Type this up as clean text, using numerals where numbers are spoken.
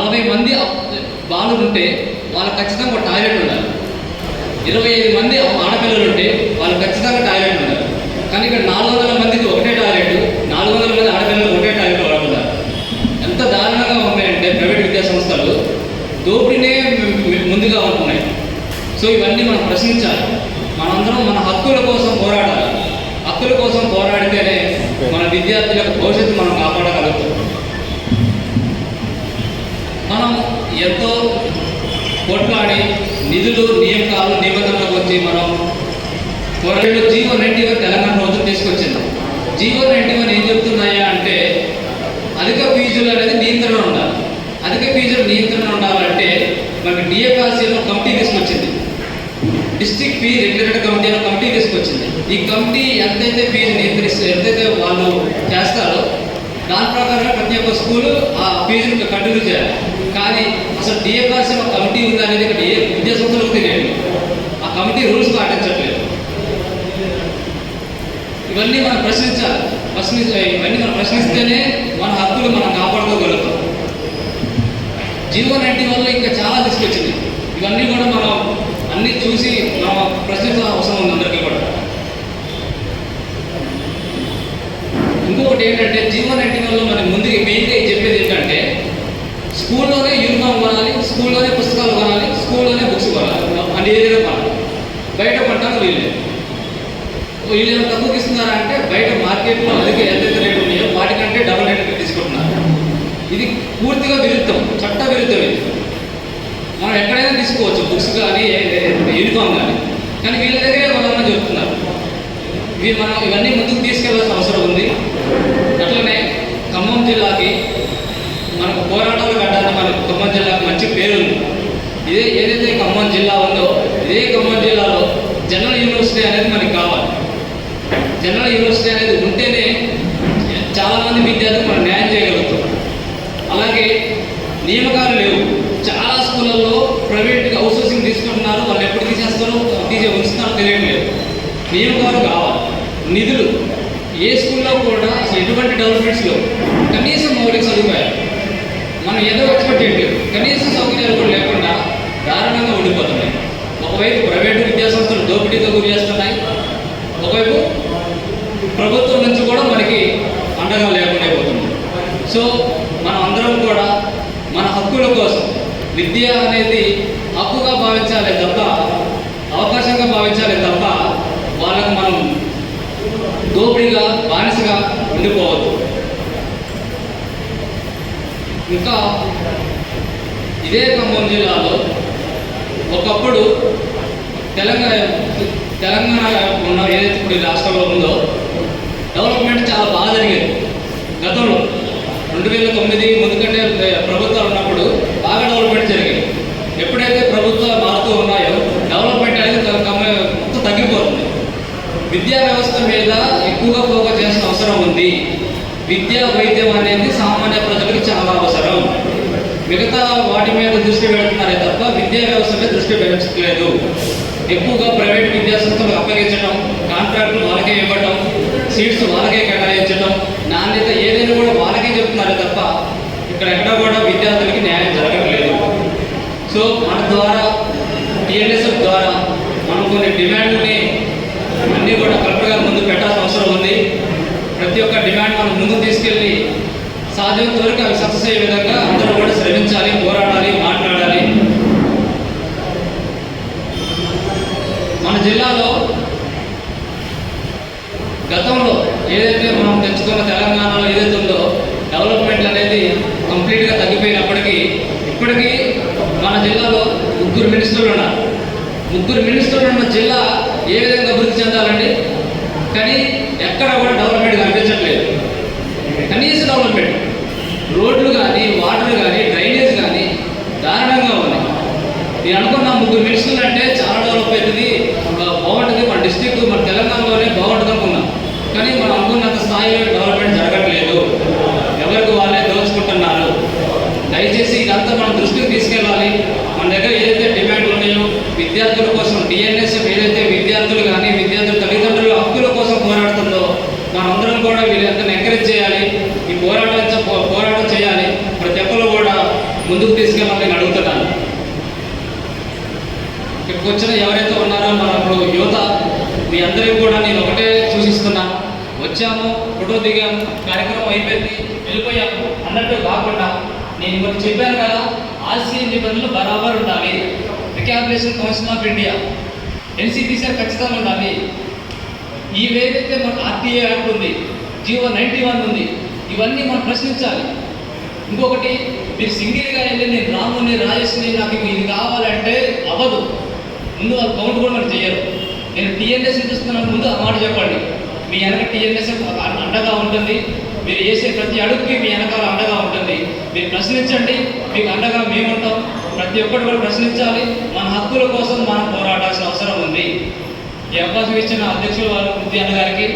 40 మంది బాలులు ఉంటే వాళ్ళకి ఖచ్చితంగా ఒక టాయిలెట్ ఉండాలి. 25 మంది ఆడపిల్లలు ఉంటే వాళ్ళకి ఖచ్చితంగా టాయిలెట్ ఉండాలి. కానీ ఇక్కడ 400 మందికి ఒకటే టాయిలెట్, 400 మంది ఆడపిల్లలకు ఒకటే టాయిలెట్ వాడుతున్నారు. ఎంత దారుణంగా ఉన్నాయంటే ప్రైవేట్ విద్యా సంస్థలు దోపిడీనే ముందుగా ఉంటున్నాయి. సో ఇవన్నీ మనం ప్రశ్నించాలి. మనందరం మన హక్కుల కోసం పోరాడాలి. హక్కుల కోసం పోరాడితేనే మన విద్యార్థుల యొక్క భవిష్యత్తు మనం కాపాడగలుగుతాం. మనం ఎంతో కొట్లాడి నిధులు, నియామకాలు, నిబంధనలకు వచ్చి మనం పోరాడు జీవో 91 తెలంగాణ ప్రభుత్వం తీసుకొచ్చింది. జీవో 91 ఏం చెప్తున్నాయా అంటే అధిక ఫీజులు అనేది నియంత్రణ ఉండాలి. అధిక ఫీజులు నియంత్రణ ఉండాలంటే మనకి డిఎఫ్ఆర్సీలో కమిటీ తీసుకొచ్చింది. డిస్ట్రిక్ట్ ఫీ రెగ్యులేటరీ కమిటీ అనే కమిటీ తీసుకొచ్చింది. ఈ కమిటీ ఎంతైతే ఫీజు నియంత్రిస్తే, ఎంతైతే వాళ్ళు చేస్తారో దాని ప్రకారంగా ప్రతి ఒక్క స్కూలు ఆ ఫీజును కంటిన్యూ చేయాలి. కానీ అసలు డిఎఫ్ఆర్సీలో కమిటీ ఉంది అనేది ఇక్కడ ఏ విద్యా సంస్థలకు తెలియదు. ఆ కమిటీ రూల్స్ పాటించట్లేదు. ఇవన్నీ మనం ప్రశ్నించాలి. ఇవన్నీ మనం ప్రశ్నిస్తేనే మన హక్కులు మనం కాపాడుకోగలుగుతాం. జీవో 90 వల్ల ఇంకా చాలా తీసుకొచ్చింది. ఇవన్నీ కూడా మనం అన్నీ చూసి మనం ప్రశ్నించాల్సిన అవసరం ఉంది అందరికీ కూడా. ఇంకొకటి ఏంటంటే జీవో 90 వల్ల మనం ముందుగా మెయిన్గా చెప్పేది ఏంటంటే స్కూల్లోనే యూనిఫామ్ కొనాలి, స్కూల్లోనే పుస్తకాలు కొనాలి, స్కూల్లోనే బుక్స్ కొనాలి, అన్ని ఏదైనా కొనాలి. బయట కొనడానికి వీళ్ళు ఏమైనా తక్కువకి ఇస్తున్నారా అంటే బయట మార్కెట్లో అధిక ఎంతైతే రేటు ఉన్నాయో వాటికంటే డబుల్ రేటు తీసుకుంటున్నారు. ఇది పూర్తిగా విరుద్ధం, చట్ట విరుద్ధం. ఇది మనం ఎక్కడైనా తీసుకోవచ్చు, బుక్స్ కానీ యూనిఫామ్ కానీ వీళ్ళ దగ్గరే కొనాలని చెప్తున్నారు. మనం ఇవన్నీ ముందుకు తీసుకెళ్లాల్సిన అవసరం ఉంది. అట్లనే ఖమ్మం జిల్లాకి మనకు పోరాటాలు కట్టడానికి మనకు ఖమ్మం జిల్లాకు మంచి పేరు ఉంది. ఏదైతే ఖమ్మం జిల్లా ఉందో ఇదే ఖమ్మం జిల్లాలో జనరల్ యూనివర్సిటీ అనేది మనకి కావాలి. జనరల్ యూనివర్సిటీ అనేది ఉంటేనే చాలామంది విద్యార్థులు మనం న్యాయం చేయగలుగుతాం. అలాగే నియామకాలు లేవు. చాలా స్కూళ్ళల్లో ప్రైవేట్గా అవుట్సోర్సింగ్ తీసుకుంటున్నారు. వాళ్ళు ఎప్పుడు తీసేస్తారో ఉంచుతారో తెలియట్లేదు. నియామకాలు కావాలి. నిధులు ఏ స్కూల్లో కూడా అసలు ఎటువంటి డెవలప్మెంట్స్లో కనీసం మౌలిక సదుపాయాలు మనం ఏదో ఎక్స్పెక్ట్ చేయట్లేదు. కనీస సౌకర్యాలు కూడా లేకుండా దారుణంగా ఉండిపోతున్నాయి. ఒకవైపు ప్రైవేటు విద్యాసంస్థలు దోపిడీతో గురి చేస్తున్నాయి, ఒకవైపు ప్రభుత్వం నుంచి కూడా మనకి అండగా లేకుండా అయిపోతుంది. సో మనం అందరం కూడా మన హక్కుల కోసం విద్య అనేది హక్కుగా భావించాలి తప్ప, అవకాశంగా భావించాలి తప్ప వాళ్ళకు మనం దోపిడీగా, బానిసగా ఉండిపోవద్దు. ఇంకా ఇదే ఖమ్మం జిల్లాలో ఒకప్పుడు తెలంగాణ ఉన్న ఏదైతే ఇప్పుడు రాష్ట్రంలో ఉందో డెవలప్మెంట్ చాలా బాగా జరిగేది. గతంలో 2009 ముందుకంటే ప్రభుత్వాలు ఉన్నప్పుడు బాగా డెవలప్మెంట్ జరిగేది. ఎప్పుడైతే ప్రభుత్వాలు మారుతూ ఉన్నాయో డెవలప్మెంట్ అనేది మొత్తం తగ్గిపోతుంది. విద్యా వ్యవస్థ మీద ఎక్కువగా ఫోకస్ చేయాల్సిన అవసరం ఉంది. విద్యా వైద్యం అనేది సామాన్య ప్రజలకు చాలా అవసరం. మిగతా వాటి మీద దృష్టి పెడుతున్నారే తప్ప విద్యా వ్యవస్థ మీద దృష్టి పెట్టలేదు. ఎక్కువగా ప్రైవేట్ విద్యాసంస్థలు అప్పగించడం, కాంట్రాక్టులు వాళ్ళకే ఇవ్వడం, సీట్స్ వాళ్ళకే కేటాయించడం, నాణ్యత ఏదైనా కూడా వాళ్ళకే చెప్తున్నారే తప్ప ఇక్కడ ఎక్కడ కూడా విద్యార్థులకి న్యాయం జరగట్లేదు. సో మన ద్వారా టీఎన్ఎస్ఎఫ్ ద్వారా మనం కొన్ని డిమాండ్ని అన్నీ కూడా కలెక్టర్ గారి ముందు పెట్టాల్సిన అవసరం ఉంది. ప్రతి ఒక్క డిమాండ్ మనం ముందుకు తీసుకెళ్ళి సాధ్యమైనంత వరకు అవి సక్సెస్ అయ్యే విధంగా అందరూ కూడా శ్రమించాలి, పోరాడాలి, మాట్లాడాలి. మన జిల్లాలో గతంలో ఏదైతే మనం తెచ్చుకున్న తెలంగాణలో ఏదైతే ఉందో డెవలప్మెంట్ అనేది కంప్లీట్గా తగ్గిపోయినప్పటికీ ఇప్పటికీ మన జిల్లాలో 3 మినిస్టర్లు ఉన్నారు. 3 మినిస్టర్లు ఉన్న జిల్లా ఏ విధంగా అభివృద్ధి చెందాలండి? కానీ ఎక్కడ కూడా డెవలప్మెంట్ కనిపించట్లేదు. కనీస డెవలప్మెంట్ రోడ్లు కానీ, వాటర్ కానీ, డ్రైనేజ్ కానీ దారుణంగా ఉన్నాయి. నేను అనుకున్నా 3 మినిస్టర్లు అంటే చాలా డెవలప్ అవుతుంది, బాగుంటుంది, మన డిస్ట్రిక్ట్ మన తెలంగాణలోనే బాగుంటుంది అనుకున్నాం. కానీ మనం అనుకున్నంత స్థాయిలో డెవలప్మెంట్ జరగట్లేదు. ఎవరికి వాళ్ళే దోచుకుంటున్నారు. దయచేసి ఇదంతా మనం దృష్టికి తీసుకెళ్ళాలి. మన దగ్గర ఏదైతే డిమాండ్లు ఉన్నాయో విద్యార్థుల కోసం టీఎన్ఎస్ఎఫ్ ఏదైతే విద్యార్థులు కానీ విద్యార్థుల తల్లిదండ్రుల హక్కుల కోసం పోరాడుతుందో మనందరం కూడా వీళ్ళందరినీ ఎంకరేజ్ చేయాలి. ఈ పోరాటం చేయాలి. ప్రతి ఒక్కరు కూడా ముందుకు తీసుకెళ్ళాలని నేను అడుగుతున్నాను. ఇక్కడికి వచ్చిన ఎవరైతే ఉన్నారో మన యువత మీ అందరికీ కూడా నేను ఒకటే సూచిస్తున్నాను. వచ్చాము, ఫోటో దిగాము, కార్యక్రమం అయిపోయింది, వెళ్ళిపోయాము అన్నట్టు కాకుండా నేను ఇప్పుడు చెప్పాను కదా, ఆర్సీఐ నిబంధనలు బరాబర్ ఉండాలి. రికాబిలేషన్ కౌన్సిల్ ఆఫ్ ఇండియా, ఎన్సిపిసిఆర్ ఖచ్చితంగా ఉండాలి. ఏదైతే మన ఆర్టీఏ యాక్ట్ ఉంది, జీవో 91 ఉంది, ఇవన్నీ మనం ప్రశ్నించాలి. ఇంకొకటి, మీరు సింగిల్గా వెళ్ళి నేను రాముని రాజేష్ని నాకు ఇది కావాలంటే అవ్వదు. ముందు వాళ్ళు కౌంట్ కూడా మనం చేయరు. నేను టీఎన్ఎస్ చూస్తున్నాను, ముందు ఆ మాట చెప్పండి. మీ వెనక టీఎన్ఎస్ అండగా ఉంటుంది. మీరు చేసే ప్రతి అడుగుకి మీ వెనకాల అండగా ఉంటుంది. మీరు ప్రశ్నించండి, మీకు అండగా మేము ఉంటాం. ప్రతి ఒక్కరు కూడా ప్రశ్నించాలి. మన హక్కుల కోసం మనం పోరాడాల్సిన అవసరం ఉంది. ఈ అవకాశం ఇచ్చిన అధ్యక్షులు వారు ముత్యాన్న గారికి